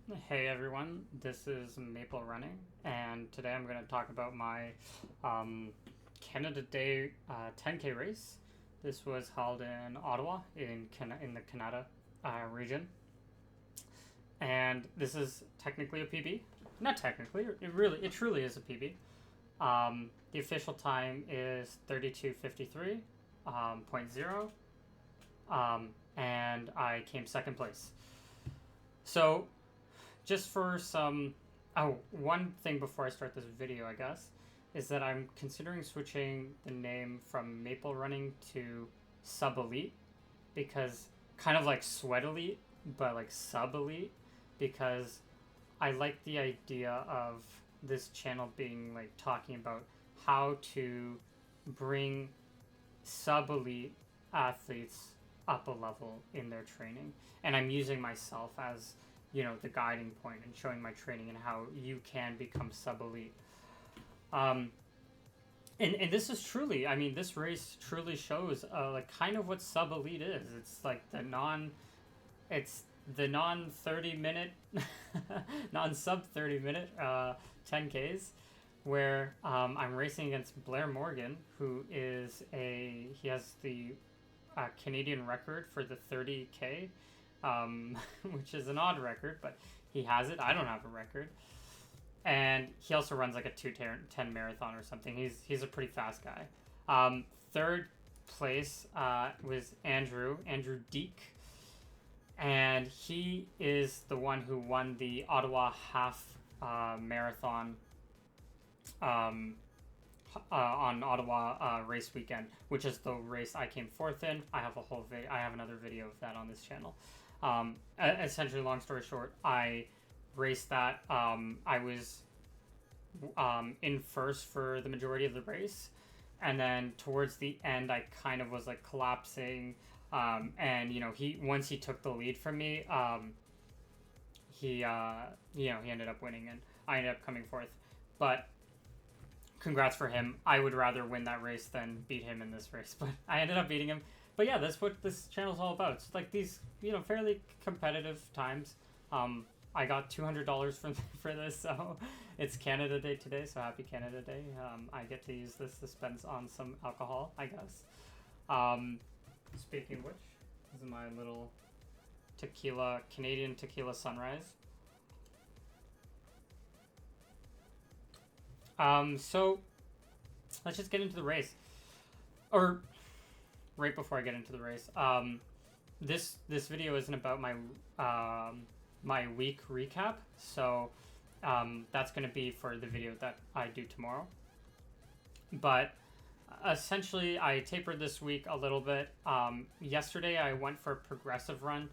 Hey everyone, this is Maple Running, and today I'm going to talk about my Canada Day 10K race. This was held in Ottawa in the Canada region, and this is technically a PB. Not technically, it truly is a PB. The official time is 32:53 point zero, and I came second place. So just for some one thing before I start this video, I guess, is that I'm considering switching the name from Maple Running to Sub Elite, because kind of like Sweat Elite but like Sub Elite, because I like the idea of this channel being like talking about how to bring sub elite athletes up a level in their training, and I'm using myself as the guiding point and showing my training and how you can become sub elite. um and this is truly, I mean, this race truly shows like kind of what sub elite is. It's like the non 30 minute non sub 30 minute 10Ks, where I'm racing against Blair Morgan, who is he has the Canadian record for the 30K, which is an odd record, but he has it. I don't have a record. And he also runs like a 2:10 marathon or something. He's a pretty fast guy. Third place was Andrew Deek, and he is the one who won the Ottawa half marathon on Ottawa race weekend, which is the race I came fourth in. I have I have another video of that on this channel. Essentially, long story short, I raced that. I was in first for the majority of the race, and then towards the end, I kind of was like collapsing. And he once he took the lead from me, he ended up winning, and I ended up coming fourth. But congrats for him. I would rather win that race than beat him in this race, but I ended up beating him. But yeah, that's what this channel's all about. It's like these, fairly competitive times. I got $200 for this, so it's Canada Day today, so happy Canada Day. I get to use this to spend on some alcohol, I guess. Speaking of which, this is my little Canadian tequila sunrise. So let's just get into the race. Or right before I get into the race, this video isn't about my my week recap, so that's going to be for the video that I do tomorrow. But essentially, I tapered this week a little bit. Yesterday, I went for a progressive run.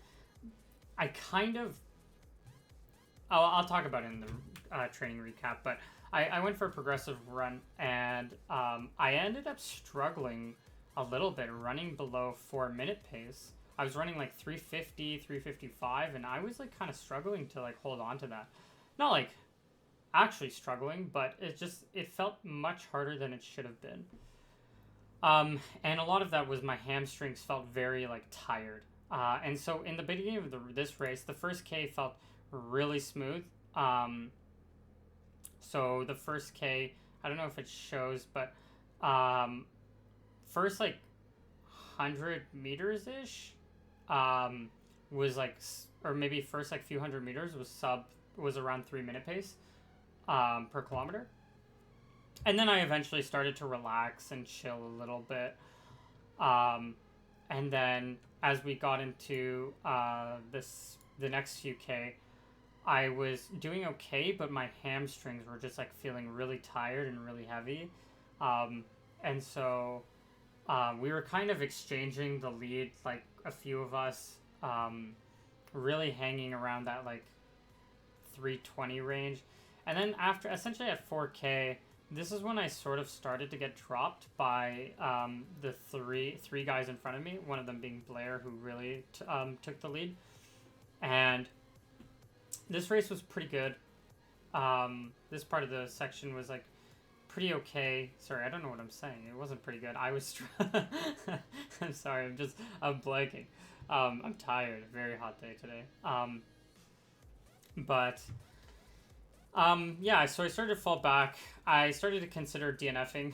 I'll talk about it in the training recap, but I went for a progressive run, and I ended up struggling a little bit running below 4 minute pace. I was running like 350, 355, and I was like kind of struggling to like hold on to that. Not like actually struggling, but it felt much harder than it should have been. And a lot of that was my hamstrings felt very like tired. And so in the beginning of this race, the first K felt really smooth. So the first K, I don't know if it shows, but first like 100 meters ish was like, or maybe first like few hundred meters was around 3 minute pace per kilometer. And then I eventually started to relax and chill a little bit. And then as we got into the next few K, I was doing okay, but my hamstrings were just like feeling really tired and really heavy. And so we were kind of exchanging the lead, like a few of us, really hanging around that like 320 range. And then after, essentially at 4K, this is when I sort of started to get dropped by the three guys in front of me, one of them being Blair, who really took the lead. And this race was pretty good. This part of the section was like pretty okay. Sorry, I don't know what I'm saying. It wasn't pretty good. I was I'm sorry, I'm blanking. I'm tired. Very hot day today. But yeah, so I started to fall back. I started to consider DNFing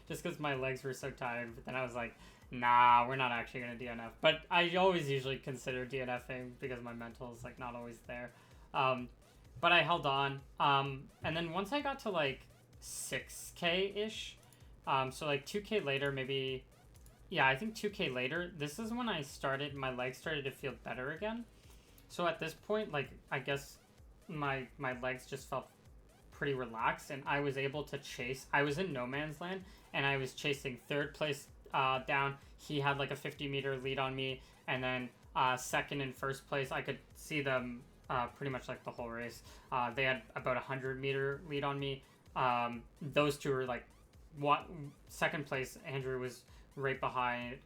just because my legs were so tired. But then I was like, nah, we're not actually going to DNF. But I always usually consider DNFing because my mental is like not always there. But I held on. And then once I got to like 6K-ish, so like 2K later, maybe, yeah, I think 2K later, this is when my legs started to feel better again. So at this point, like, I guess my legs just felt pretty relaxed, and I was able to chase. I was in no man's land, and I was chasing third place down. He had like a 50-meter lead on me, and then second and first place, I could see them pretty much like the whole race. They had about a 100-meter lead on me. Those two were like, what? Second place, Andrew was right behind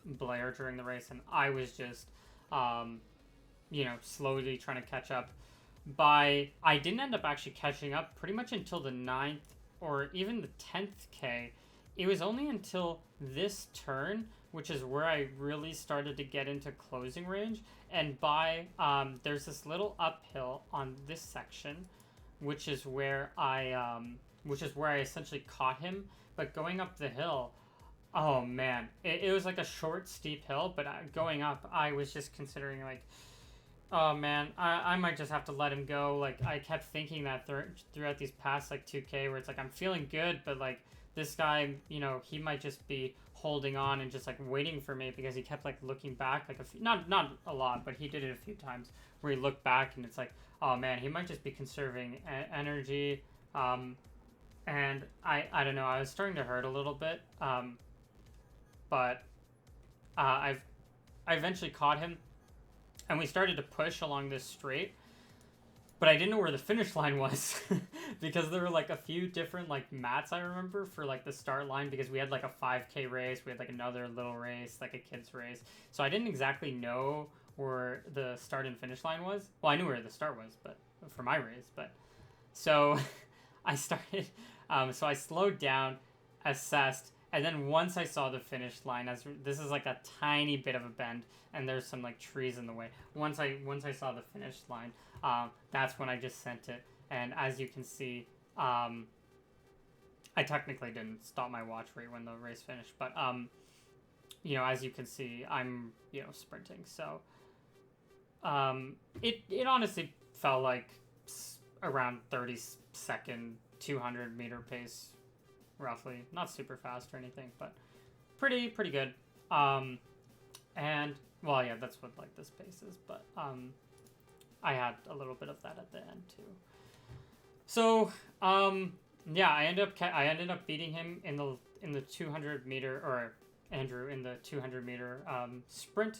Blair during the race, and I was just slowly trying to catch up. I didn't end up actually catching up pretty much until the 9th or even the 10th K. It was only until this turn, which is where I really started to get into closing range. And there's this little uphill on this section, which is where I essentially caught him. But going up the hill, oh man, it was like a short, steep hill. But going up, I was just considering like, oh man, I might just have to let him go. Like, I kept thinking that throughout these past like 2K, where it's like I'm feeling good, but like this guy, he might just be holding on and just like waiting for me, because he kept like looking back, like not a lot, but he did it a few times where he looked back and it's like, oh man, he might just be conserving energy. And I don't know, I was starting to hurt a little bit. But I eventually caught him, and we started to push along this straight, but I didn't know where the finish line was because there were like a few different like mats I remember for like the start line, because we had like a 5K race, we had like another little race, like a kids race. So I didn't exactly know where the start and finish line was. Well, I knew where the start was, but for my race, but so I started, so I slowed down, assessed, and then once I saw the finish line, as this is like a tiny bit of a bend, and there's some like trees in the way. Once I saw the finish line, that's when I just sent it. And as you can see, I technically didn't stop my watch right when the race finished, but as you can see, I'm sprinting. So it honestly felt like around 30-second 200-meter pace. Roughly, not super fast or anything, but pretty good. And well, yeah, that's what like this pace is, but I had a little bit of that at the end too. So yeah, I ended up beating him in the 200-meter, or Andrew in the 200-meter sprint,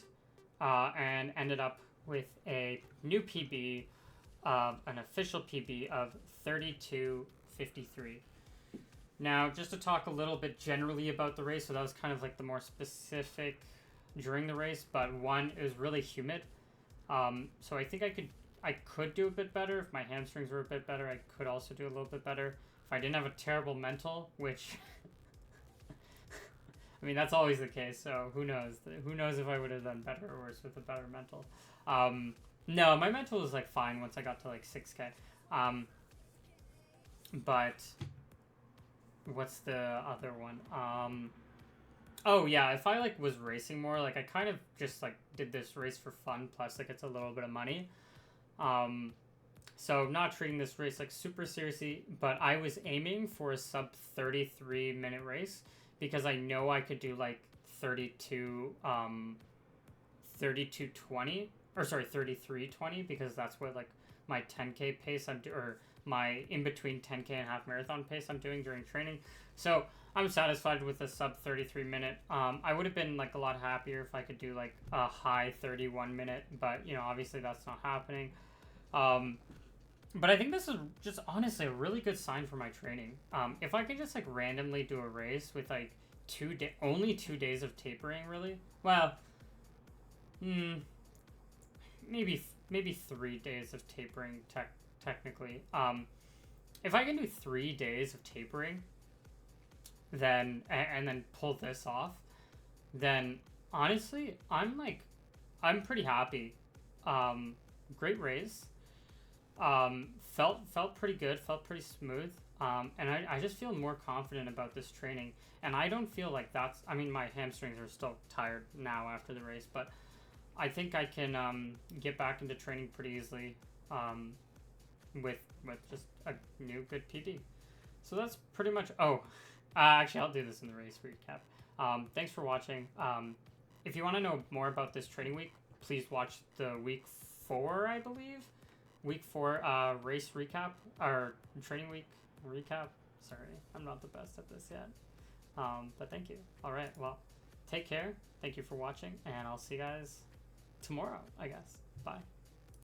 and ended up with a new PB, an official PB of 32:53. Now, just to talk a little bit generally about the race, so that was kind of like the more specific during the race, but one, it was really humid. So I think I could do a bit better. If my hamstrings were a bit better, I could also do a little bit better. If I didn't have a terrible mental, which, I mean, that's always the case, so who knows? Who knows if I would have done better or worse with a better mental. No, my mental was like fine once I got to like 6K. But what's the other one? Oh yeah, if I like was racing more, like I kind of just like did this race for fun, plus like it's a little bit of money. So not treating this race like super seriously, but I was aiming for a sub 33-minute race, because I know I could do like 32:20, or sorry, 33:20, because that's what like my 10K pace or my in between 10K and half marathon pace I'm doing during training. So I'm satisfied with a sub 33-minute. I would have been like a lot happier if I could do like a high 31-minute, but obviously that's not happening. But I think this is just honestly a really good sign for my training. If I could just like randomly do a race with like only 2 days of tapering, really, well, maybe 3 days of tapering technically. If I can do 3 days of tapering, then and then pull this off, then honestly I'm pretty happy great race. Felt pretty good, felt pretty smooth. And I just feel more confident about this training. And I don't feel like that's, I mean, my hamstrings are still tired now after the race, but I think I can get back into training pretty easily with just a new good PB. So that's pretty much, actually I'll do this in the race recap. Thanks for watching. If you want to know more about this training week, please watch the week 4, I believe. Week 4 race recap, or training week recap. Sorry, I'm not the best at this yet. But thank you. All right, well, take care. Thank you for watching, and I'll see you guys tomorrow, I guess. Bye.